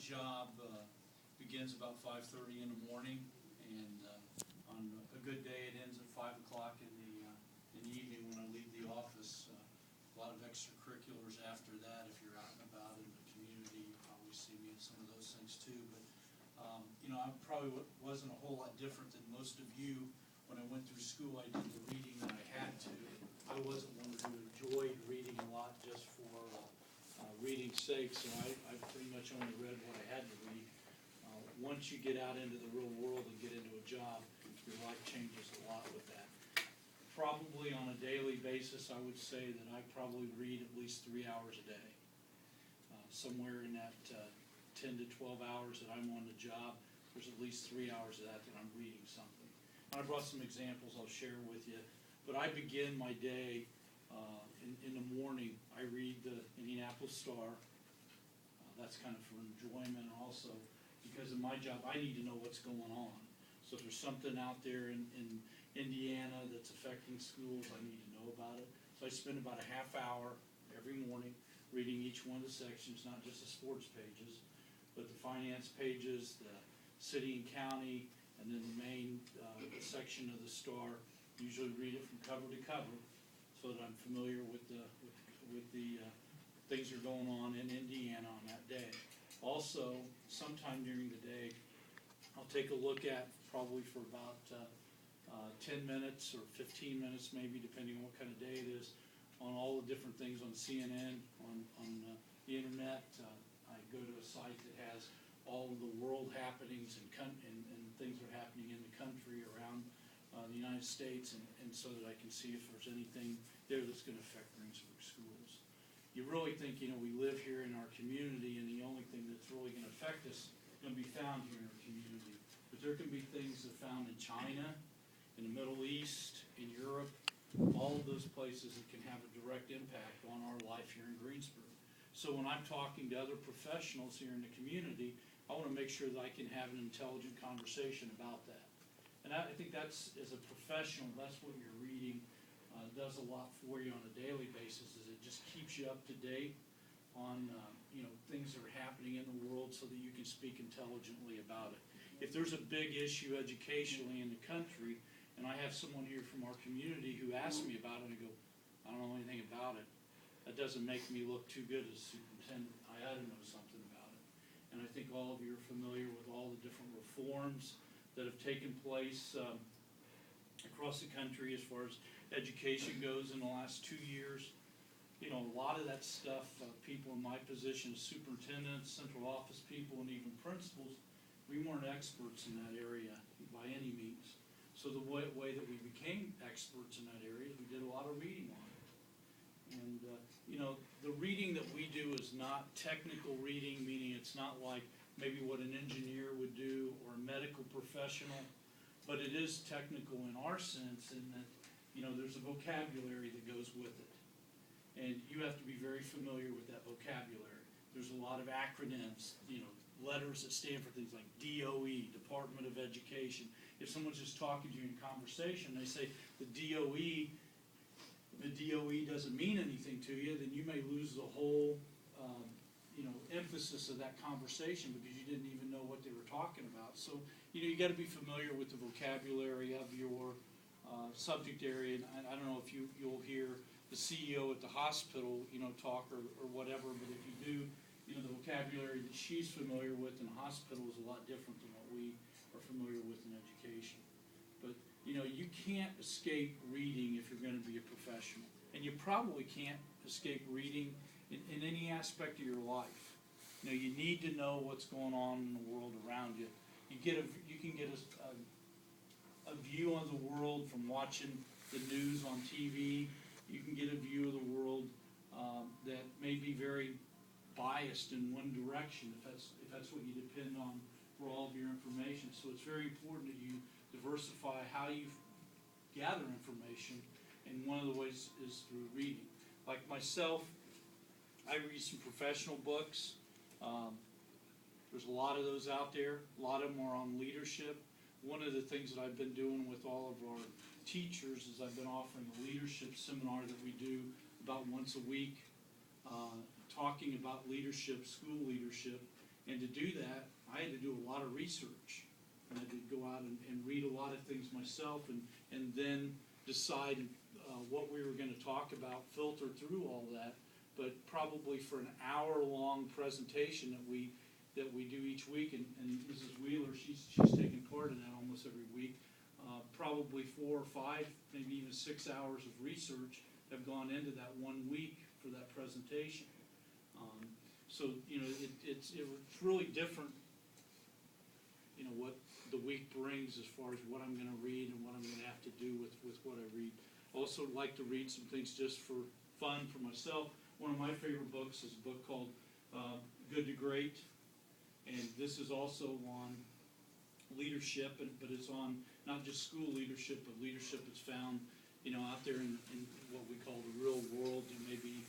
job begins about 5:30 in the morning, and on a good day, it ends at 5 o'clock in the evening when I leave the office. A lot of extracurriculars after that. If you're out and about in the community, you probably see me in some of those things too. But I probably wasn't a whole lot different than most of you. When I went through school, I did the reading that I had to. I wasn't one who enjoyed reading a lot just for reading's sake, so I pretty much only read what I had to read. Once you get out into the real world and get into a job, your life changes a lot with that. Probably on a daily basis, I would say that I probably read at least 3 hours a day. Somewhere in that 10 to 12 hours that I'm on the job, there's at least 3 hours of that I'm reading something. I brought some examples I'll share with you, but I begin my day in the morning. I read the Indianapolis Star. That's kind of for enjoyment, and also because of my job, I need to know what's going on. So if there's something out there in Indiana that's affecting schools, I need to know about it. So I spend about a half hour every morning reading each one of the sections, not just the sports pages, but the finance pages, the city and county, and then the main section of the Star. Usually read it from cover to cover, so that I'm familiar with the things that are going on in Indiana on that day. Also, sometime during the day, I'll take a look at, probably for about 10 minutes or 15 minutes maybe, depending on what kind of day it is, on all the different things on CNN, on the internet. I go to a site that has all of the world happenings and things that are happening in the country, around the United States, and so that I can see if there's anything there that's going to affect Greensburg schools. You really think, we live here in our community, and the only thing that's really going to affect us is going to be found here in our community. But there can be things that are found in China, in the Middle East, in Europe, all of those places that can have a direct impact on our life here in Greensburg. So when I'm talking to other professionals here in the community, I want to make sure that I can have an intelligent conversation about that. And I think that's, as a professional, that's what your reading does a lot for you on a daily basis, is it just keeps you up to date on things that are happening in the world, so that you can speak intelligently about it. If there's a big issue educationally in the country, and I have someone here from our community who asks me about it, and I go, I don't know anything about it, that doesn't make me look too good as superintendent. I ought to know something about it. And I think all of you are familiar with all the different reforms that have taken place across the country as far as education goes in the last 2 years. A lot of that stuff, people in my position as superintendents, central office people, and even principals, we weren't experts in that area by any means. So the way that we became experts in that area is we did a lot of reading on it. And, the reading that we do is not technical reading, meaning it's not like maybe what an engineer would do or a medical professional, but it is technical in our sense, in that, there's a vocabulary that goes with it. And you have to be very familiar with that vocabulary. There's a lot of acronyms, letters that stand for things like DOE, Department of Education. If someone's just talking to you in conversation, they say the DOE doesn't mean anything to you, then you may lose the whole emphasis of that conversation, because you didn't even know what they were talking about. So you got to be familiar with the vocabulary of your subject area. And I don't know if you'll hear the CEO at the hospital talk or whatever, but if you do, the vocabulary that she's familiar with in the hospital is a lot different than what we are familiar with in education. But you can't escape reading if you're going to be a professional, and you probably can't escape reading in any aspect of your life. You need to know what's going on in the world around you. You can get a view on the world from watching the news on TV. You can get a view of the world that may be very biased in one direction, if that's what you depend on for all of your information. So it's very important that you diversify how you gather information, and one of the ways is through reading. Like myself, I read some professional books. There's a lot of those out there. A lot of them are on leadership. One of the things that I've been doing with all of our teachers is I've been offering a leadership seminar that we do about once a week, talking about leadership, school leadership, And to do that, I had to do a lot of research. I had to go out and read a lot of things myself, and then decide what we were going to talk about, filter through all that. But probably for an hour-long presentation that we do each week, and Mrs. Wheeler, she's taking part in that almost every week. Probably 4 or 5, maybe even 6 hours of research have gone into that 1 week for that presentation. So it's really different. What the week brings as far as what I'm going to read and what I'm going to have to do with what I read. Also like to read some things just for fun for myself. One of my favorite books is a book called Good to Great, and this is also on leadership, but it's on not just school leadership, but leadership that's found out there in what we call the real world. It may be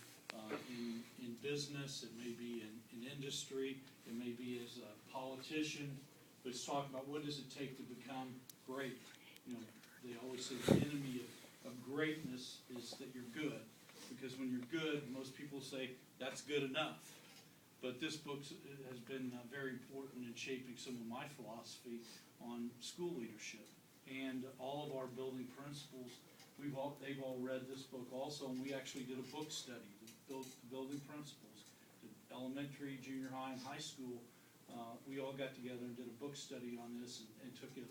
in business, it may be in industry, it may be as a politician, but it's talking about what does it take to become great. They always say the enemy of greatness is that you're good, because when you're good, most people say that's good enough. But this book has been very important in shaping some of my philosophy on school leadership. And all of our building principals, they've all read this book also, and we actually did a book study, the building principles, the elementary, junior high, and high school. We all got together and did a book study on this and took a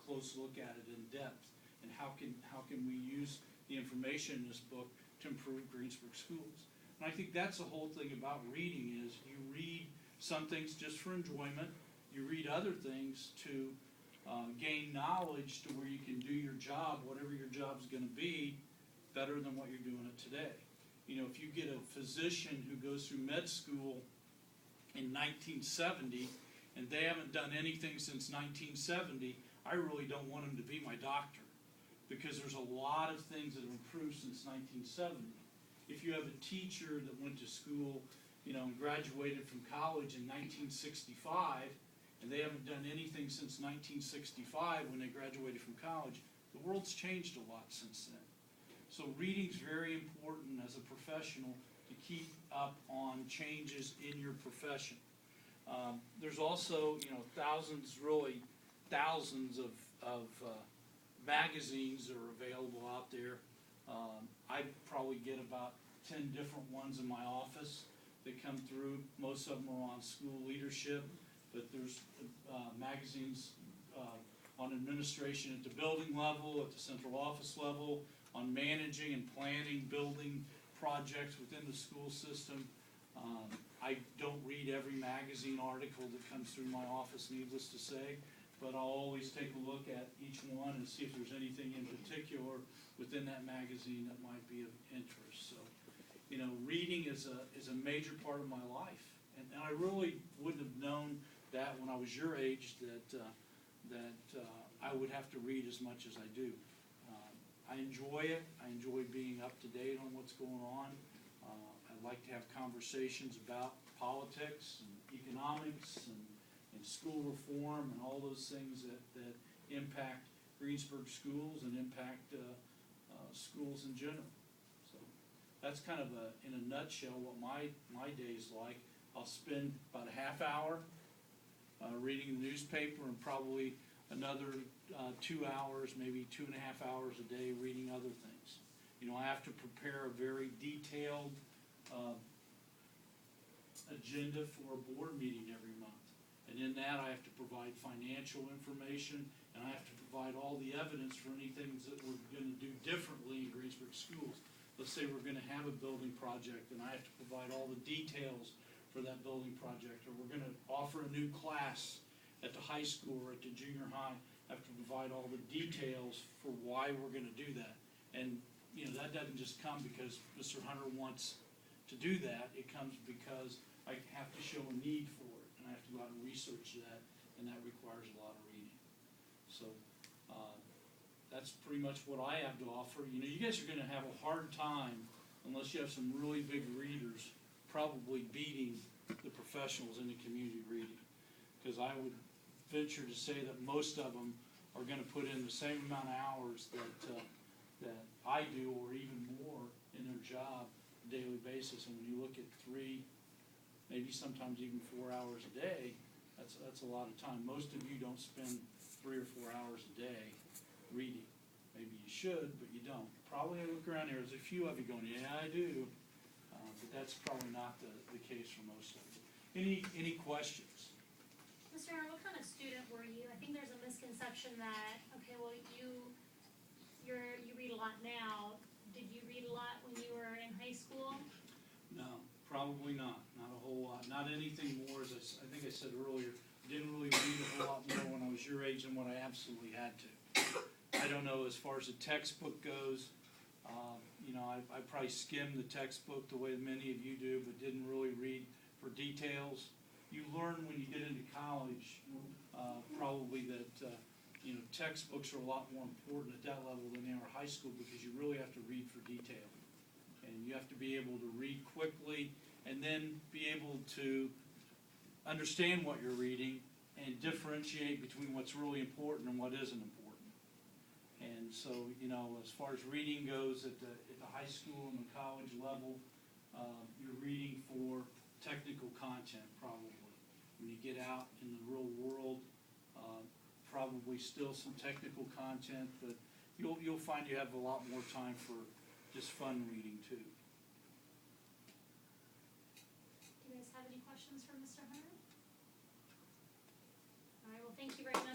close look at it in depth. And how can we use the information in this book to improve Greensburg schools? And I think that's the whole thing about reading is you read some things just for enjoyment. You read other things to gain knowledge to where you can do your job, whatever your job's going to be, better than what you're doing it today. If you get a physician who goes through med school in 1970 and they haven't done anything since 1970, I really don't want them to be my doctor, because there's a lot of things that have improved since 1970. If you have a teacher that went to school, and graduated from college in 1965, and they haven't done anything since 1965 when they graduated from college, the world's changed a lot since then. So reading's very important as a professional to keep up on changes in your profession. There's also, thousands of magazines that are available out there. I probably get about 10 different ones in my office that come through. Most of them are on school leadership, but there's magazines on administration at the building level, at the central office level, on managing and planning building projects within the school system. I don't read every magazine article that comes through my office, needless to say, but I'll always take a look at each one and see if there's anything in particular within that magazine that might be of interest. So, reading is a major part of my life, and I really wouldn't have known that when I was your age that I would have to read as much as I do. I enjoy it. I enjoy being up to date on what's going on. I like to have conversations about politics and economics and school reform and all those things that impact Greensburg schools and impact schools in general. So that's kind of in a nutshell what my day's like. I'll spend about a half hour reading the newspaper and probably another 2 hours, maybe 2.5 hours a day reading other things. I have to prepare a very detailed agenda for a board meeting every month. And in that, I have to provide financial information, and I have to provide all the evidence for anything that we're going to do differently in Greensburg schools. Let's say we're going to have a building project, and I have to provide all the details for that building project, or we're going to offer a new class at the high school or at the junior high. I have to provide all the details for why we're going to do that. And that doesn't just come because Mr. Hunter wants to do that. It comes because I have to show a need for it, and I have to go out and research that, and that requires a lot of reading. So that's pretty much what I have to offer. You guys are going to have a hard time, unless you have some really big readers, probably beating the professionals in the community reading. Because I would venture to say that most of them are going to put in the same amount of hours that I do, or even more, in their job on a daily basis. And when you look at 3 maybe sometimes even 4 hours a day, that's a lot of time. Most of you don't spend 3 or 4 hours a day reading. Maybe you should, but you don't. Probably I look around here, there's a few of you going, yeah, I do. But that's probably not the case for most of you. Any questions? Mr. Hunter, what kind of student were you? I think there's a misconception that, okay, well, you read a lot now. Did you read a lot when you were in high school? No, probably not. Not a whole lot. Not anything more, as I think I said earlier, didn't really read a whole lot more when I was your age than what I absolutely had to. I don't know, as far as the textbook goes, I probably skimmed the textbook the way many of you do, but didn't really read for details. You learn when you get into college, probably that, textbooks are a lot more important at that level than they are high school, because you really have to read for detail. And you have to be able to read quickly, and then be able to understand what you're reading and differentiate between what's really important and what isn't important. And so, as far as reading goes at the high school and the college level, you're reading for technical content probably. When you get out in the real world, probably still some technical content, but you'll find you have a lot more time for just fun reading too. Do you guys have any questions for Mr. Hunter? All right, well, thank you very much.